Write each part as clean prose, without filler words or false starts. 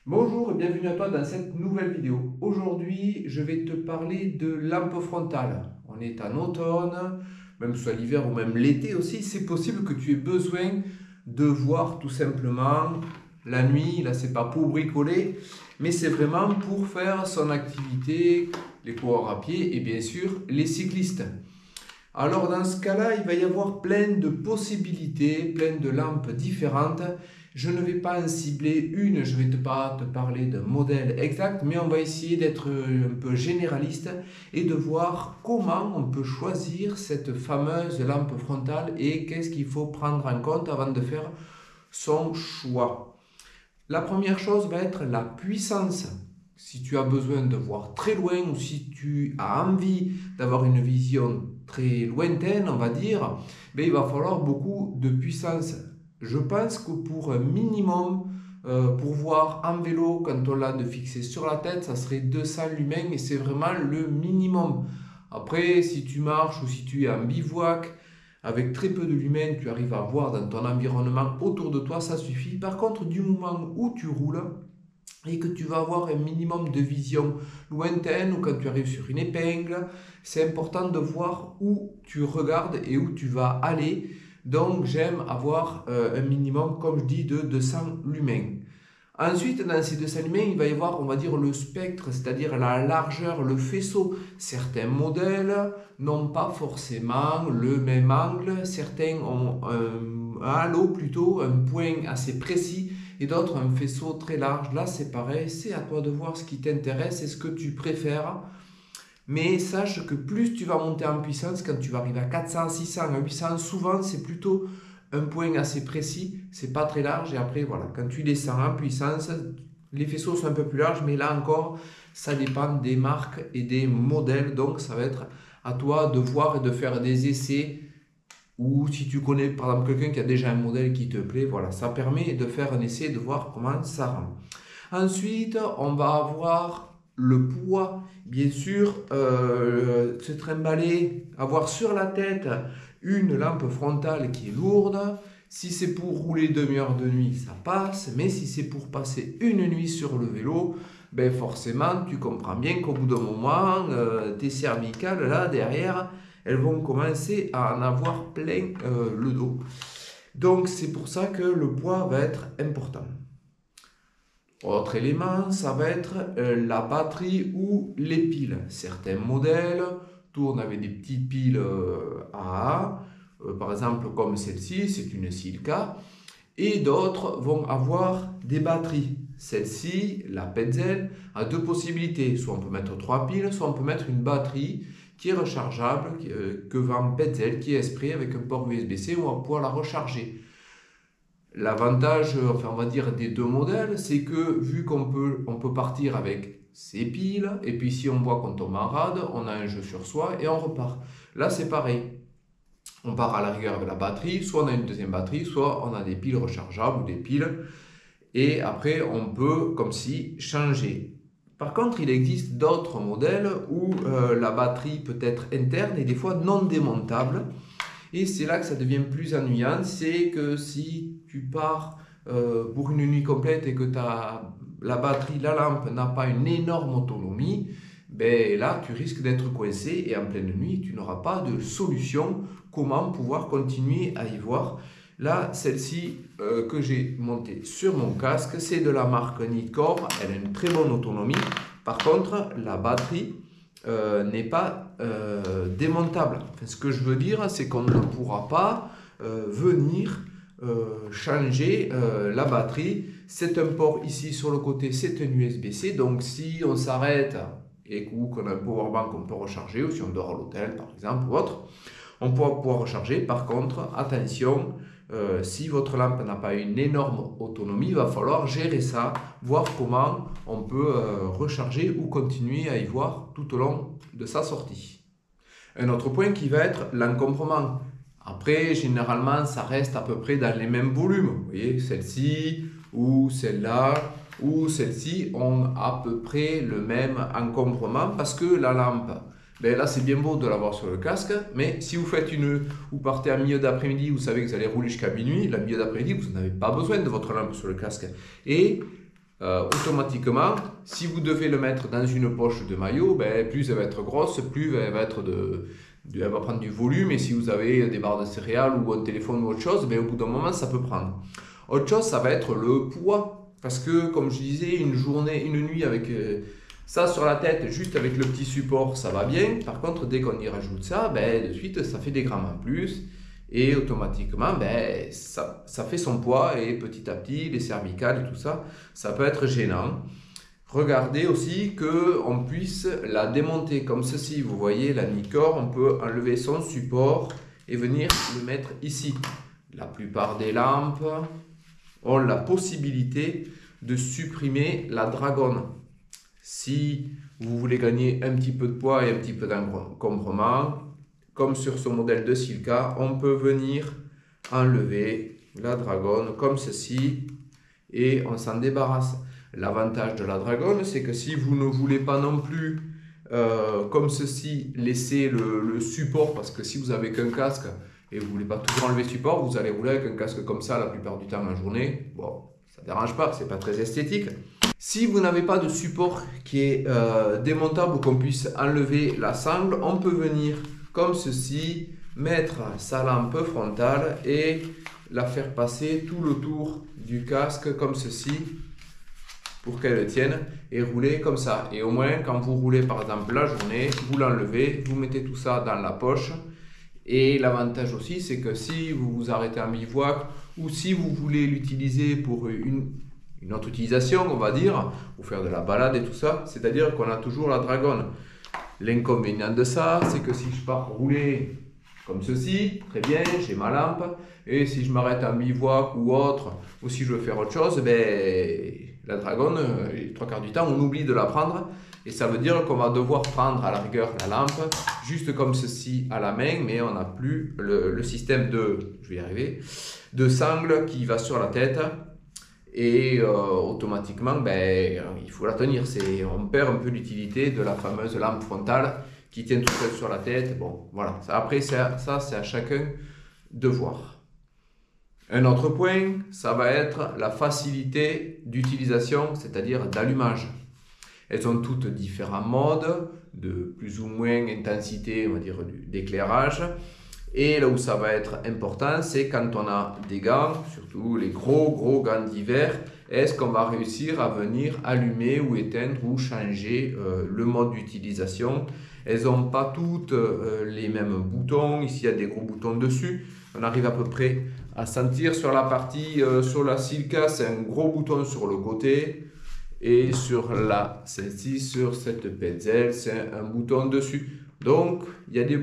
Bonjour et bienvenue à toi dans cette nouvelle vidéo. Aujourd'hui, je vais te parler de lampe frontale. On est en automne, même soit l'hiver ou même l'été aussi, c'est possible que tu aies besoin de voir tout simplement la nuit. Là, c'est pas pour bricoler, mais c'est vraiment pour faire son activité, les coureurs à pied et bien sûr les cyclistes. Alors dans ce cas-là, il va y avoir plein de possibilités, plein de lampes différentes. Je ne vais pas en cibler une, je vais pas te parler d'un modèle exact, mais on va essayer d'être un peu généraliste et de voir comment on peut choisir cette fameuse lampe frontale et qu'est-ce qu'il faut prendre en compte avant de faire son choix. La première chose va être la puissance. Si tu as besoin de voir très loin ou si tu as envie d'avoir une vision très lointaine, on va dire, ben, il va falloir beaucoup de puissance. Je pense que pour un minimum, pour voir en vélo, quand on l'a de fixé sur la tête, ça serait 200 lumens et c'est vraiment le minimum. Après, si tu marches ou si tu es en bivouac, avec très peu de lumens, tu arrives à voir dans ton environnement autour de toi, ça suffit. Par contre, du moment où tu roules et que tu vas avoir un minimum de vision lointaine ou quand tu arrives sur une épingle, c'est important de voir où tu regardes et où tu vas aller. Donc, j'aime avoir un minimum, comme je dis, de 200 lumens. Ensuite, dans ces 200 lumens, il va y avoir, on va dire, le spectre, c'est-à-dire la largeur, le faisceau. Certains modèles n'ont pas forcément le même angle, certains ont un halo plutôt, un point assez précis, et d'autres un faisceau très large. Là, c'est pareil, c'est à toi de voir ce qui t'intéresse et ce que tu préfères. Mais sache que plus tu vas monter en puissance, quand tu vas arriver à 400, 600, à 800, souvent c'est plutôt un point assez précis, c'est pas très large. Et après, voilà, quand tu descends en puissance, les faisceaux sont un peu plus larges, mais là encore, ça dépend des marques et des modèles. Donc, ça va être à toi de voir et de faire des essais. Ou si tu connais par exemple quelqu'un qui a déjà un modèle qui te plaît, voilà, ça permet de faire un essai et de voir comment ça rend. Ensuite, on va avoir le poids, bien sûr, se trimballer, avoir sur la tête une lampe frontale qui est lourde. Si c'est pour rouler demi-heure de nuit, ça passe, mais si c'est pour passer une nuit sur le vélo, ben forcément, tu comprends bien qu'au bout d'un moment, tes cervicales, là, derrière, elles vont commencer à en avoir plein le dos. Donc, c'est pour ça que le poids va être important. Autre élément, ça va être la batterie ou les piles. Certains modèles tournent avec des petites piles AA, par exemple comme celle-ci, c'est une Silca, et d'autres vont avoir des batteries. Celle-ci, la Petzl, a deux possibilités. Soit on peut mettre 3 piles, soit on peut mettre une batterie qui est rechargeable, que vend Petzl, qui est esprit avec un port USB-C où on va pouvoir la recharger. L'avantage, enfin on va dire des deux modèles, c'est que vu on peut partir avec ses piles, et puis si on voit qu'on tombe en rade, on a un jeu sur soi et on repart. Là c'est pareil, on part à la rigueur avec la batterie, soit on a une deuxième batterie, soit on a des piles rechargeables ou des piles, et après on peut comme si changer. Par contre, il existe d'autres modèles où la batterie peut être interne et des fois non démontable. Et c'est là que ça devient plus ennuyant, c'est que si tu pars pour une nuit complète et que la batterie, la lampe n'a pas une énorme autonomie, ben là tu risques d'être coincé et en pleine nuit tu n'auras pas de solution comment pouvoir continuer à y voir. Là, celle-ci que j'ai montée sur mon casque, c'est de la marque Nitecore, elle a une très bonne autonomie. Par contre, la batterie n'est pas démontable. Enfin, ce que je veux dire, c'est qu'on ne pourra pas venir changer la batterie. C'est un port ici sur le côté, c'est un USB-C. Donc si on s'arrête et qu'on a un powerbank qu'on peut recharger, ou si on dort à l'hôtel par exemple ou autre, on pourra pouvoir recharger. Par contre, attention, si votre lampe n'a pas une énorme autonomie, il va falloir gérer ça, voir comment on peut recharger ou continuer à y voir tout au long de sa sortie. Un autre point qui va être l'encombrement. Après, généralement, ça reste à peu près dans les mêmes volumes. Vous voyez, celle-ci ou celle-là ou celle-ci ont à peu près le même encombrement parce que la lampe, ben là c'est bien beau de l'avoir sur le casque, mais si vous partez à milieu d'après-midi, vous savez que vous allez rouler jusqu'à minuit, la milieu d'après-midi, vous n'avez pas besoin de votre lampe sur le casque. Et automatiquement, si vous devez le mettre dans une poche de maillot, ben, plus elle va être grosse, plus elle va être elle va prendre du volume. Et si vous avez des barres de céréales ou un téléphone ou autre chose, ben, au bout d'un moment, ça peut prendre. Autre chose, ça va être le poids. Parce que, comme je disais, une journée, une nuit avec ça sur la tête, juste avec le petit support, ça va bien. Par contre, dès qu'on y rajoute ça, ben, de suite, ça fait des grammes en plus. Et automatiquement, ben, ça fait son poids. Et petit à petit, les cervicales et tout ça, ça peut être gênant. Regardez aussi qu'on puisse la démonter comme ceci. Vous voyez, la Nikkor, on peut enlever son support et venir le mettre ici. La plupart des lampes ont la possibilité de supprimer la dragonne. Si vous voulez gagner un petit peu de poids et un petit peu d'encombrement, comme sur ce modèle de Silka, on peut venir enlever la dragonne comme ceci et on s'en débarrasse. L'avantage de la dragonne, c'est que si vous ne voulez pas non plus, comme ceci, laisser le support, parce que si vous avez qu'un casque et vous ne voulez pas toujours enlever le support, vous allez rouler avec un casque comme ça la plupart du temps en journée. Bon, ça ne dérange pas, c'est pas très esthétique. Si vous n'avez pas de support qui est démontable ou qu'on puisse enlever la sangle, on peut venir comme ceci, mettre sa lampe frontale et la faire passer tout le tour du casque comme ceci pour qu'elle tienne et rouler comme ça. Et au moins, quand vous roulez par exemple la journée, vous l'enlevez, vous mettez tout ça dans la poche. Et l'avantage aussi, c'est que si vous vous arrêtez en bivouac ou si vous voulez l'utiliser pour une autre utilisation, on va dire, pour faire de la balade et tout ça, c'est-à-dire qu'on a toujours la dragonne. L'inconvénient de ça, c'est que si je pars rouler comme ceci, très bien, j'ai ma lampe, et si je m'arrête en bivouac ou autre, ou si je veux faire autre chose, ben, la dragonne, les trois quarts du temps, on oublie de la prendre, et ça veut dire qu'on va devoir prendre à la rigueur la lampe, juste comme ceci à la main, mais on n'a plus le système je vais y arriver, de sangle qui va sur la tête, et automatiquement, ben, il faut la tenir. On perd un peu l'utilité de la fameuse lampe frontale qui tient tout seul sur la tête. Bon, voilà. Après, ça c'est à chacun de voir. Un autre point, ça va être la facilité d'utilisation, c'est-à-dire d'allumage. Elles ont toutes différents modes, de plus ou moins intensité, on va dire, d'éclairage. Et là où ça va être important, c'est quand on a des gants, surtout les gros gants d'hiver, est-ce qu'on va réussir à venir allumer ou éteindre ou changer le mode d'utilisation. Elles n'ont pas toutes les mêmes boutons. Ici, il y a des gros boutons dessus. On arrive à peu près à sentir sur la partie, sur la Silka, c'est un gros bouton sur le côté. Et sur celle-ci, sur cette Petzl, c'est un bouton dessus. Donc, il y a des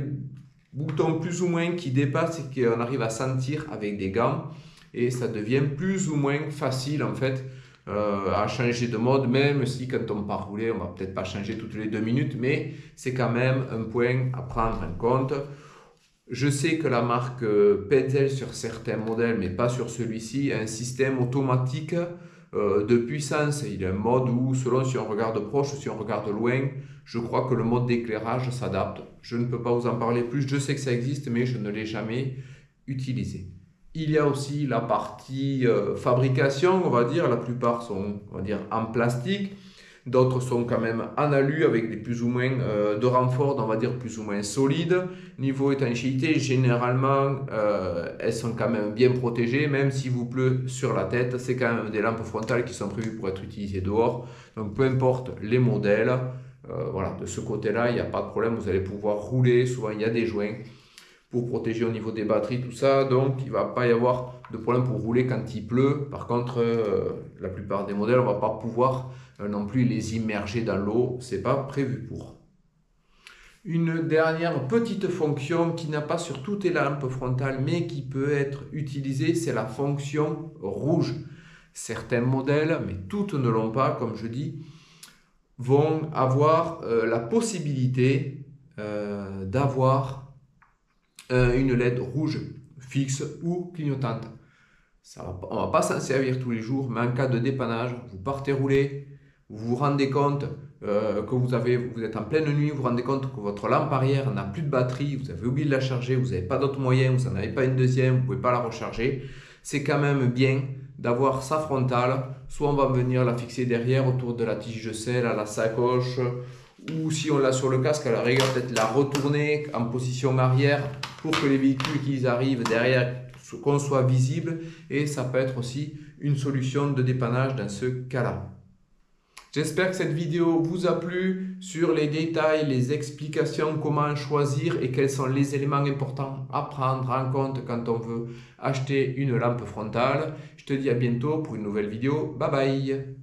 boutons plus ou moins qui dépassent et qu'on arrive à sentir avec des gants. Et ça devient plus ou moins facile en fait à changer de mode, même si quand on part rouler, on va peut-être pas changer toutes les 2 minutes, mais c'est quand même un point à prendre en compte. Je sais que la marque Petzl sur certains modèles, mais pas sur celui-ci, a un système automatique de puissance. Il y a un mode où, selon si on regarde proche ou si on regarde loin, je crois que le mode d'éclairage s'adapte. Je ne peux pas vous en parler plus, je sais que ça existe, mais je ne l'ai jamais utilisé. Il y a aussi la partie fabrication, on va dire. La plupart sont, on va dire, en plastique. D'autres sont quand même en alu avec des plus ou moins de renfort, on va dire, plus ou moins solides. Niveau étanchéité, généralement, elles sont quand même bien protégées, même s'il vous pleut sur la tête. C'est quand même des lampes frontales qui sont prévues pour être utilisées dehors. Donc, peu importe les modèles, voilà, de ce côté-là, il n'y a pas de problème. Vous allez pouvoir rouler. Souvent, il y a des joints pour protéger au niveau des batteries, tout ça. Donc, il ne va pas y avoir de problème pour rouler quand il pleut. Par contre, la plupart des modèles, on ne va pas pouvoir non plus les immerger dans l'eau. Ce n'est pas prévu pour. Une dernière petite fonction qui n'a pas sur toutes les lampes frontales, mais qui peut être utilisée, c'est la fonction rouge. Certains modèles, mais toutes ne l'ont pas, comme je dis, vont avoir la possibilité d'avoir une LED rouge fixe ou clignotante. On ne va pas s'en servir tous les jours, mais en cas de dépannage, vous partez rouler, vous vous rendez compte que vous êtes en pleine nuit, vous vous rendez compte que votre lampe arrière n'a plus de batterie, vous avez oublié de la charger, vous n'avez pas d'autre moyen, vous n'en avez pas une deuxième, vous ne pouvez pas la recharger. c'est quand même bien d'avoir sa frontale. Soit on va venir la fixer derrière autour de la tige de selle, à la sacoche, ou si on l'a sur le casque, à la rigueur peut-être la retourner en position arrière pour que les véhicules qui arrivent derrière, qu'on soit visible, et ça peut être aussi une solution de dépannage dans ce cas-là. J'espère que cette vidéo vous a plu sur les détails, les explications, comment choisir et quels sont les éléments importants à prendre en compte quand on veut acheter une lampe frontale. Je te dis à bientôt pour une nouvelle vidéo. Bye bye!